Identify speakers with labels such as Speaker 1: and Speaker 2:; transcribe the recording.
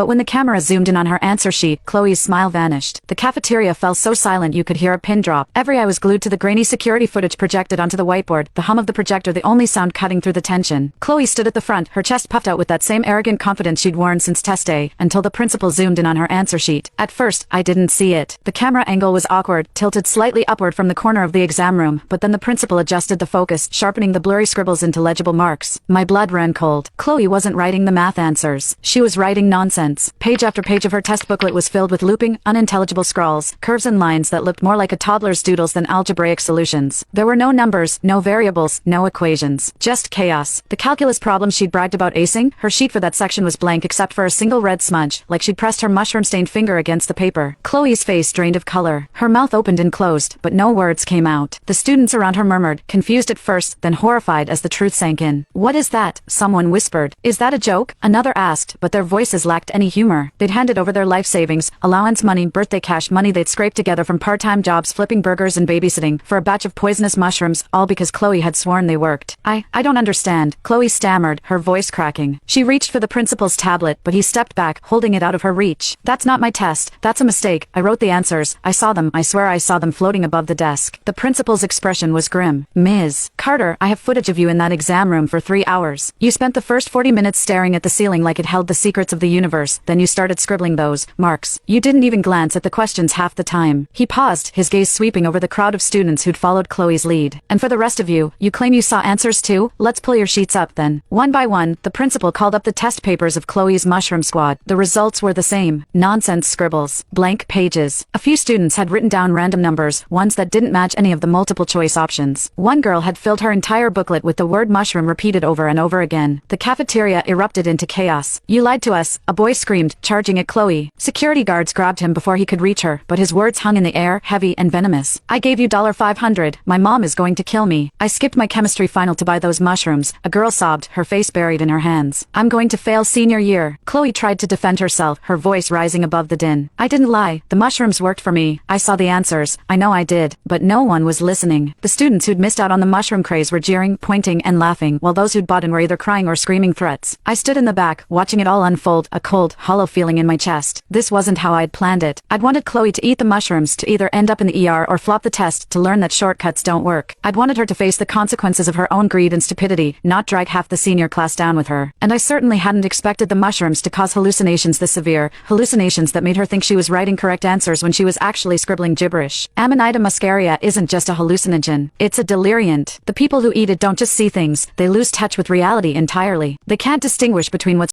Speaker 1: But when the camera zoomed in on her answer sheet, Chloe's smile vanished. The cafeteria fell so silent you could hear a pin drop. Every eye was glued to the grainy security footage projected onto the whiteboard, the hum of the projector the only sound cutting through the tension. Chloe stood at the front, her chest puffed out with that same arrogant confidence she'd worn since test day, until the principal zoomed in on her answer sheet. At first, I didn't see it. The camera angle was awkward, tilted slightly upward from the corner of the exam room, but then the principal adjusted the focus, sharpening the blurry scribbles into legible marks. My blood ran cold. Chloe wasn't writing the math answers. She was writing nonsense. Page after page of her test booklet was filled with looping, unintelligible scrawls, curves and lines that looked more like a toddler's doodles than algebraic solutions. There were no numbers, no variables, no equations. Just chaos. The calculus problem she'd bragged about acing, her sheet for that section was blank except for a single red smudge, like she'd pressed her mushroom-stained finger against the paper. Chloe's face drained of color. Her mouth opened and closed, but no words came out. The students around her murmured, confused at first, then horrified as the truth sank in. "What is that?" someone whispered. "Is that a joke?" another asked, but their voices lacked any humor. They'd handed over their life savings, allowance money, birthday cash, money they'd scraped together from part-time jobs flipping burgers and babysitting, for a batch of poisonous mushrooms, all because Chloe had sworn they worked. I don't understand," Chloe stammered, her voice cracking. She reached for the principal's tablet, but he stepped back, holding it out of her reach. "That's not my test. That's a mistake. I wrote the answers. I saw them. I swear I saw them floating above the desk." The principal's expression was grim. "Ms. Carter, I have footage of you in that exam room for 3 hours. You spent the first 40 minutes staring at the ceiling like it held the secrets of the universe, then you started scribbling those marks. You didn't even glance at the questions half the time." He paused, his gaze sweeping over the crowd of students who'd followed Chloe's lead. "And for the rest of you, you claim you saw answers too? Let's pull your sheets up then." One by one, the principal called up the test papers of Chloe's mushroom squad. The results were the same. Nonsense scribbles. Blank pages. A few students had written down random numbers, ones that didn't match any of the multiple choice options. One girl had filled her entire booklet with the word mushroom repeated over and over again. The cafeteria erupted into chaos. "You lied to us," a boy screamed, charging at Chloe. Security guards grabbed him before he could reach her, but his words hung in the air, heavy and venomous. "I gave you $500. My mom is going to kill me. I skipped my chemistry final to buy those mushrooms," a girl sobbed, her face buried in her hands. "I'm going to fail senior year." Chloe tried to defend herself, her voice rising above the din. "I didn't lie. The mushrooms worked for me. I saw the answers. I know I did." But no one was listening. The students who'd missed out on the mushroom craze were jeering, pointing, and laughing, while those who'd bought in were either crying or screaming threats. I stood in the back, watching it all unfold, a cold, hollow feeling in my chest. This wasn't how I'd planned it. I'd wanted Chloe to eat the mushrooms, to either end up in the ER or flop the test, to learn that shortcuts don't work. I'd wanted her to face the consequences of her own greed and stupidity, not drag half the senior class down with her. And I certainly hadn't expected the mushrooms to cause hallucinations this severe, hallucinations that made her think she was writing correct answers when she was actually scribbling gibberish. Amanita muscaria isn't just a hallucinogen. It's a deliriant. The people who eat it don't just see things, they lose touch with reality entirely. They can't distinguish between what's